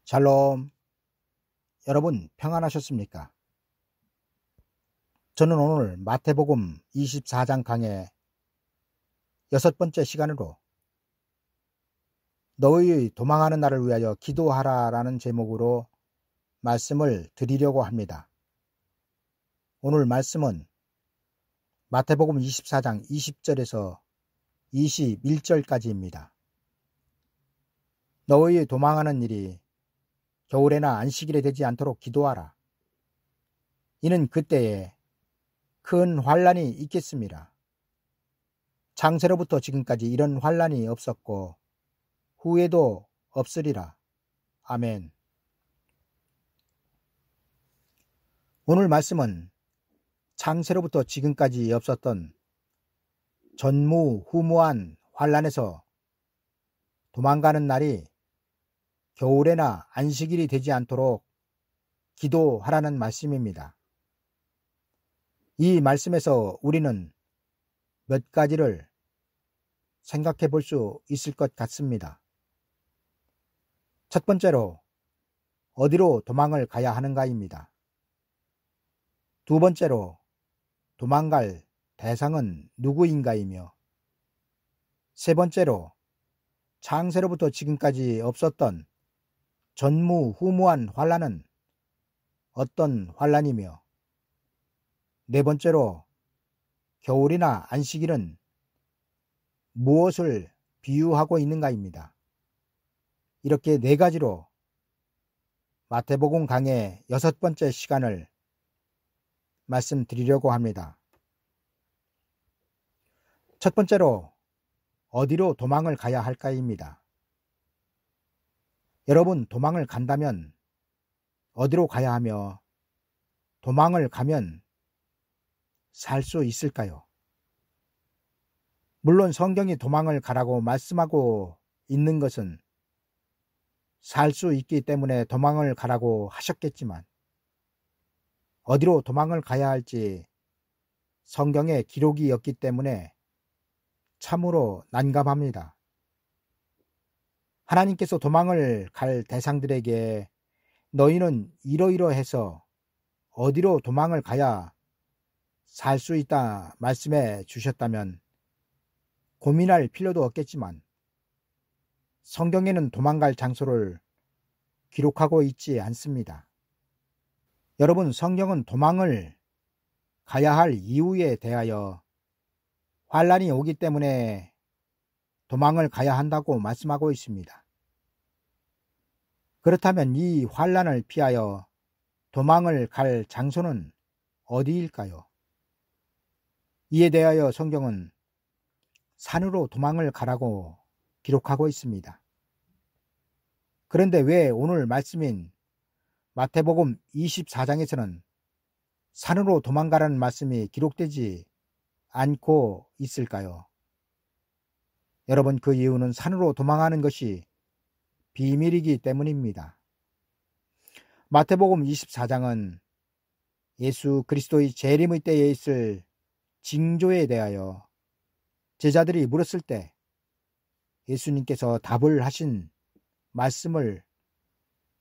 샬롬. 여러분 평안하셨습니까? 저는 오늘 마태복음 24장 강의 6번째 시간으로 너희의 도망하는 날을 위하여 기도하라 라는 제목으로 말씀을 드리려고 합니다. 오늘 말씀은 마태복음 24장 20절에서 21절까지입니다. 너희의 도망하는 일이 겨울에나 안식일에 되지 않도록 기도하라. 이는 그때에 큰 환난이 있겠습니다. 창세로부터 지금까지 이런 환난이 없었고 후에도 없으리라. 아멘. 오늘 말씀은 창세로부터 지금까지 없었던 전무후무한 환난에서 도망가는 날이 겨울에나 안식일이 되지 않도록 기도하라는 말씀입니다. 이 말씀에서 우리는 몇 가지를 생각해 볼 수 있을 것 같습니다. 첫 번째로 어디로 도망을 가야 하는가입니다. 두 번째로 도망갈 대상은 누구인가이며, 세 번째로 창세로부터 지금까지 없었던 전무후무한 환난은 어떤 환난이며, 네 번째로 겨울이나 안식일은 무엇을 비유하고 있는가입니다. 이렇게 네 가지로 마태복음 강의 6번째 시간을 말씀드리려고 합니다. 첫 번째로 어디로 도망을 가야 할까입니다. 여러분, 도망을 간다면 어디로 가야 하며 도망을 가면 살 수 있을까요? 물론 성경이 도망을 가라고 말씀하고 있는 것은 살 수 있기 때문에 도망을 가라고 하셨겠지만, 어디로 도망을 가야 할지 성경에 기록이 없기 때문에 참으로 난감합니다. 하나님께서 도망을 갈 대상들에게 너희는 이러이러해서 어디로 도망을 가야 살 수 있다 말씀해 주셨다면 고민할 필요도 없겠지만, 성경에는 도망갈 장소를 기록하고 있지 않습니다. 여러분, 성경은 도망을 가야 할 이유에 대하여 환난이 오기 때문에 도망을 가야 한다고 말씀하고 있습니다. 그렇다면 이 환난을 피하여 도망을 갈 장소는 어디일까요? 이에 대하여 성경은 산으로 도망을 가라고 기록하고 있습니다. 그런데 왜 오늘 말씀인 마태복음 24장에서는 산으로 도망가라는 말씀이 기록되지 않고 있을까요? 여러분, 그 이유는 산으로 도망하는 것이 비밀이기 때문입니다. 마태복음 24장은 예수 그리스도의 재림의 때에 있을 징조에 대하여 제자들이 물었을 때 예수님께서 답을 하신 말씀을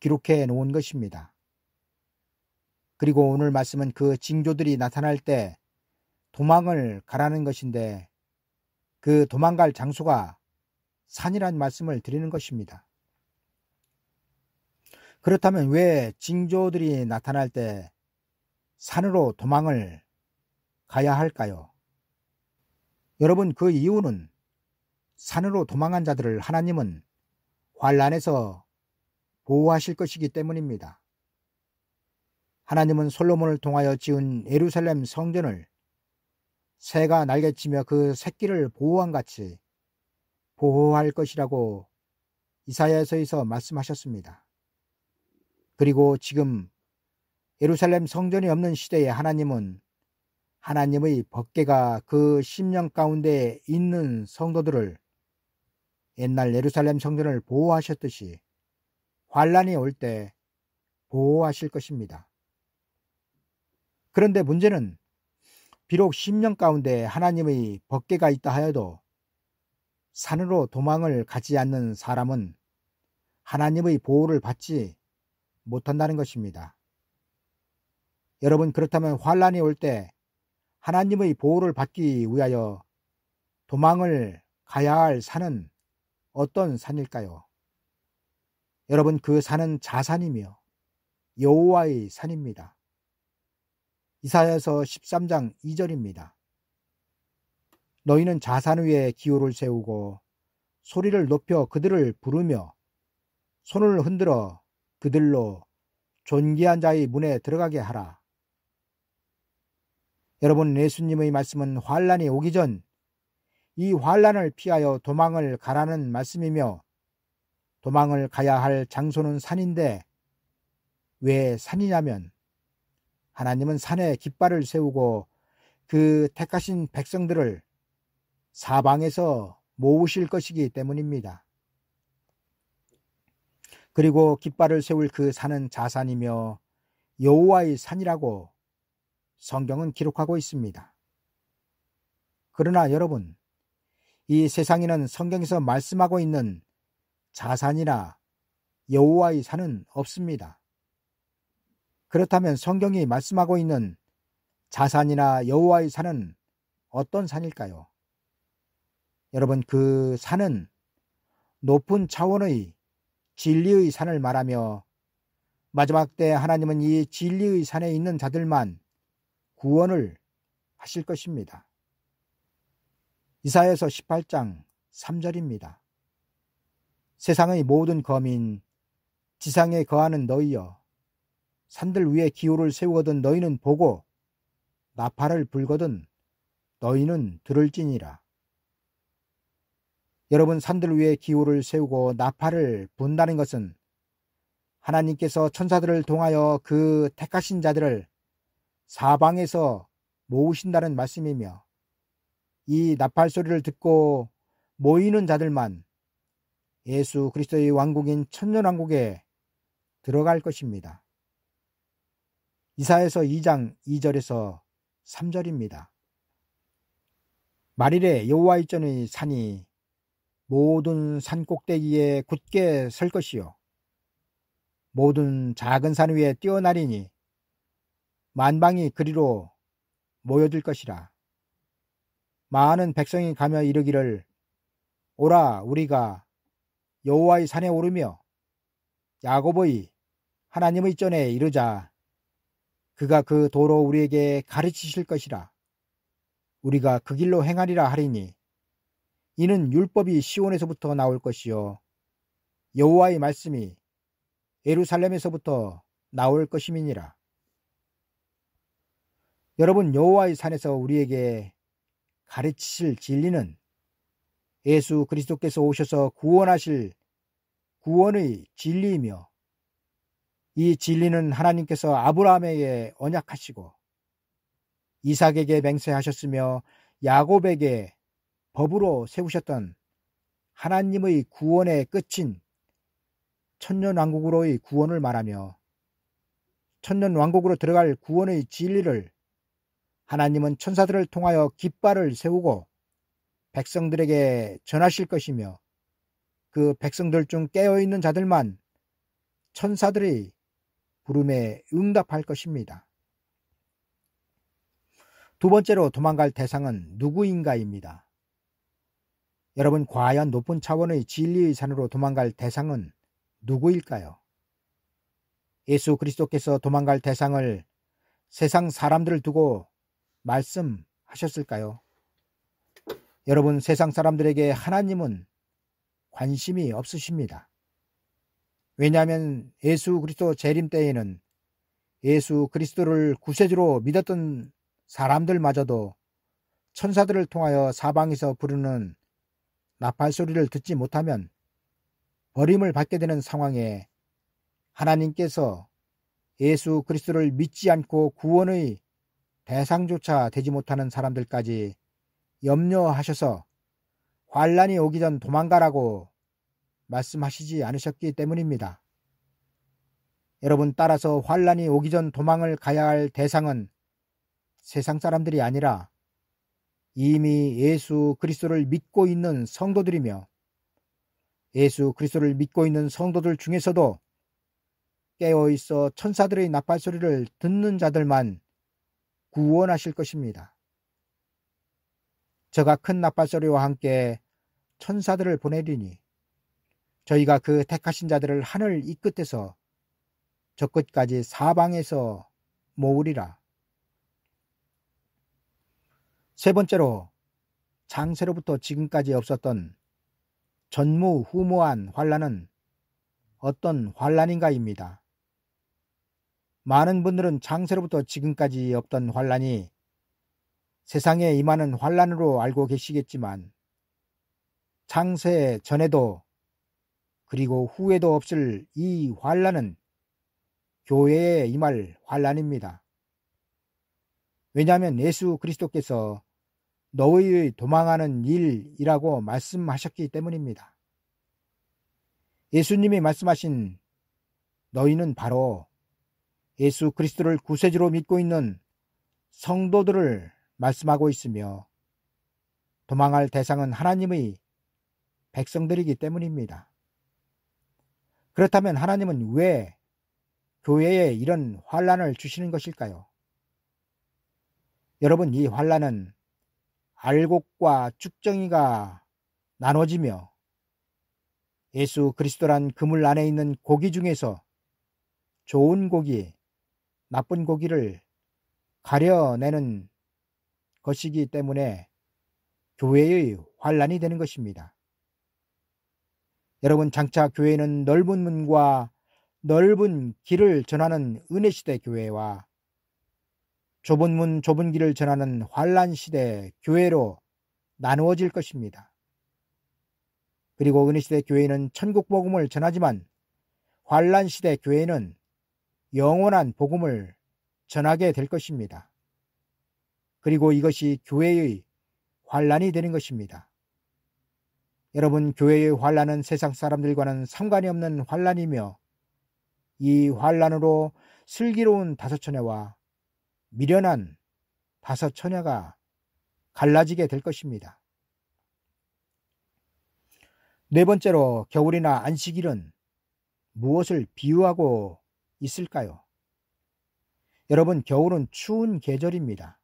기록해 놓은 것입니다. 그리고 오늘 말씀은 그 징조들이 나타날 때 도망을 가라는 것인데, 그 도망갈 장소가 산이란 말씀을 드리는 것입니다. 그렇다면 왜 징조들이 나타날 때 산으로 도망을 가야 할까요? 여러분, 그 이유는 산으로 도망한 자들을 하나님은 환난에서 보호하실 것이기 때문입니다. 하나님은 솔로몬을 통하여 지은 예루살렘 성전을 새가 날개치며 그 새끼를 보호한 같이 보호할 것이라고 이사야서에서 말씀하셨습니다. 그리고 지금 예루살렘 성전이 없는 시대에 하나님은 하나님의 법궤가 그 심령 가운데 있는 성도들을 옛날 예루살렘 성전을 보호하셨듯이 환난이 올 때 보호하실 것입니다. 그런데 문제는 비록 심령 가운데 하나님의 법궤가 있다 하여도 산으로 도망을 가지 않는 사람은 하나님의 보호를 받지 못한다는 것입니다. 여러분, 그렇다면 환란이 올 때 하나님의 보호를 받기 위하여 도망을 가야 할 산은 어떤 산일까요? 여러분, 그 산은 자산이며 여호와의 산입니다. 이사야서 13장 2절입니다. 너희는 자산 위에 기호를 세우고 소리를 높여 그들을 부르며 손을 흔들어 그들로 존귀한 자의 문에 들어가게 하라. 여러분, 예수님의 말씀은 환란이 오기 전 이 환란을 피하여 도망을 가라는 말씀이며, 도망을 가야 할 장소는 산인데 왜 산이냐면 하나님은 산에 깃발을 세우고 그 택하신 백성들을 사방에서 모으실 것이기 때문입니다. 그리고 깃발을 세울 그 산은 자산이며 여호와의 산이라고 성경은 기록하고 있습니다. 그러나 여러분, 이 세상에는 성경에서 말씀하고 있는 자산이나 여호와의 산은 없습니다. 그렇다면 성경이 말씀하고 있는 자산이나 여호와의 산은 어떤 산일까요? 여러분, 그 산은 높은 차원의 진리의 산을 말하며 마지막 때 하나님은 이 진리의 산에 있는 자들만 구원을 하실 것입니다. 이사야서 18장 3절입니다. 세상의 모든 거민, 지상에 거하는 너희여, 산들 위에 기호를 세우거든 너희는 보고 나팔을 불거든 너희는 들을지니라. 여러분, 산들 위에 기호를 세우고 나팔을 분다는 것은 하나님께서 천사들을 통하여 그 택하신 자들을 사방에서 모으신다는 말씀이며, 이 나팔 소리를 듣고 모이는 자들만 예수 그리스도의 왕국인 천년왕국에 들어갈 것입니다. 이사야서 2장 2절에서 3절입니다. 만일에 여호와 일전의 산이 모든 산 꼭대기에 굳게 설 것이요 모든 작은 산 위에 뛰어나리니 만방이 그리로 모여들 것이라. 많은 백성이 가며 이르기를 오라, 우리가 여호와의 산에 오르며 야곱의 하나님의 전에 이르자. 그가 그 도로 우리에게 가르치실 것이라. 우리가 그 길로 행하리라 하리니 이는 율법이 시온에서부터 나올 것이요 여호와의 말씀이 예루살렘에서부터 나올 것임이니라. 여러분, 여호와의 산에서 우리에게 가르치실 진리는 예수 그리스도께서 오셔서 구원하실 구원의 진리이며, 이 진리는 하나님께서 아브라함에게 언약하시고 이삭에게 맹세하셨으며 야곱에게 법으로 세우셨던 하나님의 구원의 끝인 천년왕국으로의 구원을 말하며, 천년왕국으로 들어갈 구원의 진리를 하나님은 천사들을 통하여 깃발을 세우고 백성들에게 전하실 것이며, 그 백성들 중 깨어있는 자들만 천사들의 부름에 응답할 것입니다. 두 번째로 도망갈 대상은 누구인가입니다. 여러분, 과연 높은 차원의 진리의 산으로 도망갈 대상은 누구일까요? 예수 그리스도께서 도망갈 대상을 세상 사람들을 두고 말씀하셨을까요? 여러분, 세상 사람들에게 하나님은 관심이 없으십니다. 왜냐하면 예수 그리스도 재림 때에는 예수 그리스도를 구세주로 믿었던 사람들마저도 천사들을 통하여 사방에서 부르는 나팔 소리를 듣지 못하면 버림을 받게 되는 상황에 하나님께서 예수 그리스도를 믿지 않고 구원의 대상조차 되지 못하는 사람들까지 염려하셔서 환란이 오기 전 도망가라고 말씀하시지 않으셨기 때문입니다. 여러분, 따라서 환란이 오기 전 도망을 가야 할 대상은 세상 사람들이 아니라 이미 예수 그리스도를 믿고 있는 성도들이며, 예수 그리스도를 믿고 있는 성도들 중에서도 깨어있어 천사들의 나팔 소리를 듣는 자들만 구원하실 것입니다. 저가 큰 나팔 소리와 함께 천사들을 보내리니 저희가 그 택하신 자들을 하늘 이 끝에서 저 끝까지 사방에서 모으리라. 세 번째로 창세로부터 지금까지 없었던 전무후무한 환난은 어떤 환난인가입니다. 많은 분들은 창세로부터 지금까지 없던 환난이 세상에 임하는 환난으로 알고 계시겠지만 창세 전에도 그리고 후에도 없을 이 환난은 교회에 임할 환난입니다. 왜냐하면 예수 그리스도께서 너희의 도망하는 일이라고 말씀하셨기 때문입니다. 예수님이 말씀하신 너희는 바로 예수 그리스도를 구세주로 믿고 있는 성도들을 말씀하고 있으며 도망할 대상은 하나님의 백성들이기 때문입니다. 그렇다면 하나님은 왜 교회에 이런 환난을 주시는 것일까요? 여러분, 이 환난은 알곡과 쭉정이가 나눠지며 예수 그리스도란 그물 안에 있는 고기 중에서 좋은 고기, 나쁜 고기를 가려내는 것이기 때문에 교회의 환난이 되는 것입니다. 여러분, 장차 교회는 넓은 문과 넓은 길을 전하는 은혜시대 교회와 좁은 문, 좁은 길을 전하는 환난시대 교회로 나누어질 것입니다. 그리고 은혜시대 교회는 천국 복음을 전하지만 환난시대 교회는 영원한 복음을 전하게 될 것입니다. 그리고 이것이 교회의 환난이 되는 것입니다. 여러분, 교회의 환난은 세상 사람들과는 상관이 없는 환난이며 이 환난으로 슬기로운 다섯처녀와 미련한 다섯처녀가 갈라지게 될 것입니다. 네 번째로 겨울이나 안식일은 무엇을 비유하고 있을까요? 여러분, 겨울은 추운 계절입니다.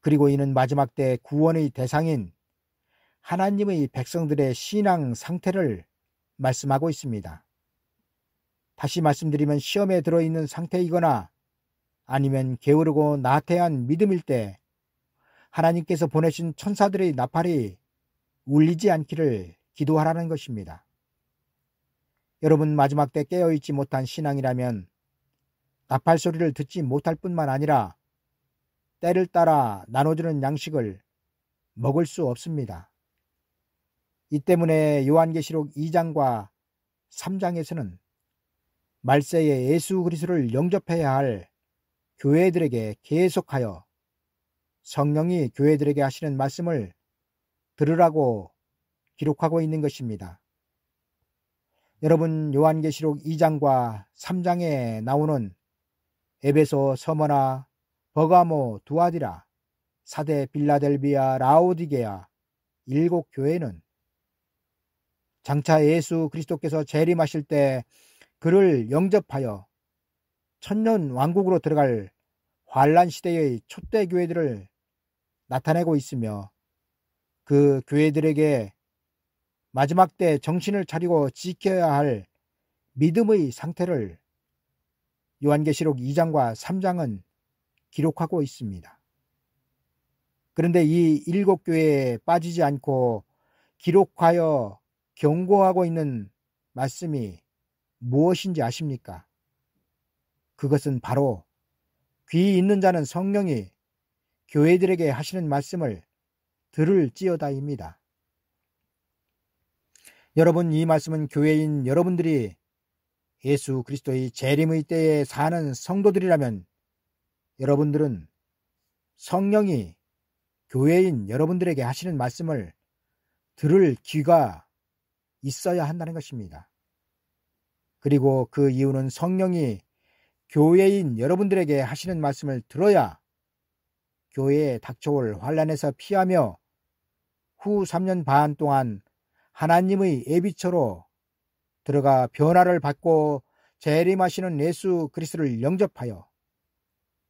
그리고 이는 마지막 때 구원의 대상인 하나님의 백성들의 신앙 상태를 말씀하고 있습니다. 다시 말씀드리면 시험에 들어있는 상태이거나 아니면 게으르고 나태한 믿음일 때 하나님께서 보내신 천사들의 나팔이 울리지 않기를 기도하라는 것입니다. 여러분, 마지막 때 깨어있지 못한 신앙이라면 나팔 소리를 듣지 못할 뿐만 아니라 때를 따라 나눠주는 양식을 먹을 수 없습니다. 이 때문에 요한계시록 2장과 3장에서는 말세에 예수 그리스도를 영접해야 할 교회들에게 계속하여 성령이 교회들에게 하시는 말씀을 들으라고 기록하고 있는 것입니다. 여러분, 요한계시록 2장과 3장에 나오는 에베소, 서머나, 버가모, 두아디라, 사대, 빌라델비아, 라오디게아 7교회는 장차 예수 그리스도께서 재림하실 때 그를 영접하여 천년 왕국으로 들어갈 환란 시대의 촛대 교회들을 나타내고 있으며 그 교회들에게 마지막 때 정신을 차리고 지켜야 할 믿음의 상태를 요한계시록 2장과 3장은 기록하고 있습니다. 그런데 이 7교회에 빠지지 않고 기록하여 경고하고 있는 말씀이 무엇인지 아십니까? 그것은 바로 귀 있는 자는 성령이 교회들에게 하시는 말씀을 들을지어다입니다. 여러분, 이 말씀은 교회인 여러분들이 예수 그리스도의 재림의 때에 사는 성도들이라면 여러분들은 성령이 교회인 여러분들에게 하시는 말씀을 들을 귀가 있어야 한다는 것입니다. 그리고 그 이유는 성령이 교회인 여러분들에게 하시는 말씀을 들어야 교회에 닥쳐올 환난에서 피하며 후 3년 반 동안 하나님의 예비처로 들어가 변화를 받고 재림하시는 예수 그리스도를 영접하여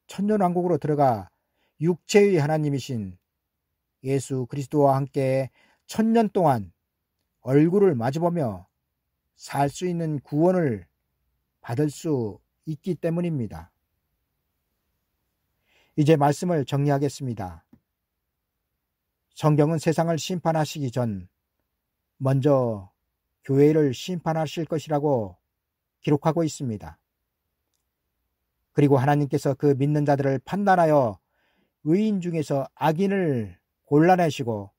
천년왕국으로 들어가 육체의 하나님이신 예수 그리스도와 함께 천년 동안 얼굴을 마주보며 살 수 있는 구원을 받을 수 있기 때문입니다. 이제 말씀을 정리하겠습니다. 성경은 세상을 심판하시기 전 먼저 교회를 심판하실 것이라고 기록하고 있습니다. 그리고 하나님께서 그 믿는 자들을 판단하여 의인 중에서 악인을 골라내시고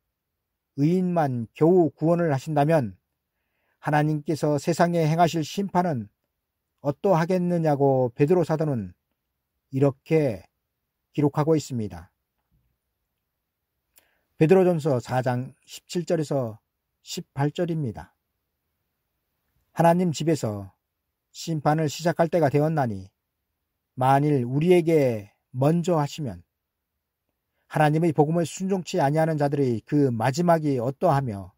의인만 겨우 구원을 하신다면 하나님께서 세상에 행하실 심판은 어떠하겠느냐고 베드로 사도는 이렇게 기록하고 있습니다. 베드로전서 4장 17절에서 18절입니다. 하나님 집에서 심판을 시작할 때가 되었나니 만일 우리에게 먼저 하시면 하나님의 복음을 순종치 아니하는 자들의 그 마지막이 어떠하며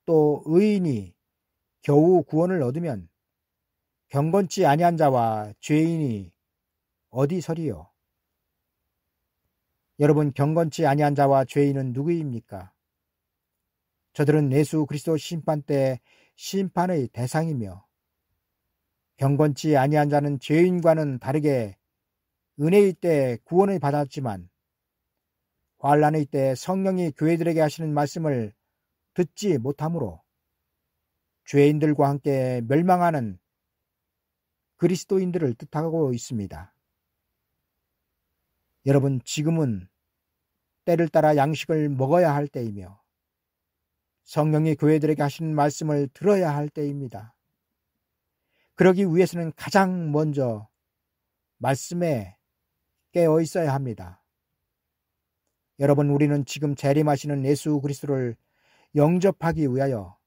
또 의인이 겨우 구원을 얻으면 경건치 아니한 자와 죄인이 어디 서리요? 여러분, 경건치 아니한 자와 죄인은 누구입니까? 저들은 예수 그리스도 심판 때 심판의 대상이며 경건치 아니한 자는 죄인과는 다르게 은혜의 때 구원을 받았지만 환난의 때 성령이 교회들에게 하시는 말씀을 듣지 못하므로 죄인들과 함께 멸망하는 그리스도인들을 뜻하고 있습니다. 여러분, 지금은 때를 따라 양식을 먹어야 할 때이며 성령이 교회들에게 하시는 말씀을 들어야 할 때입니다. 그러기 위해서는 가장 먼저 말씀에 깨어 있어야 합니다. 여러분, 우리는 지금 재림하시는 예수 그리스도를 영접하기 위하여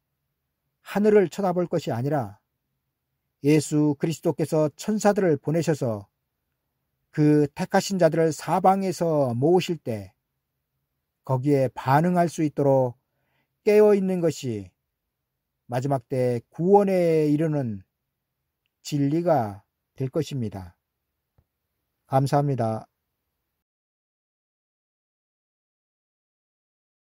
하늘을 쳐다볼 것이 아니라 예수 그리스도께서 천사들을 보내셔서 그 택하신 자들을 사방에서 모으실 때 거기에 반응할 수 있도록 깨어있는 것이 마지막 때 구원에 이르는 진리가 될 것입니다. 감사합니다.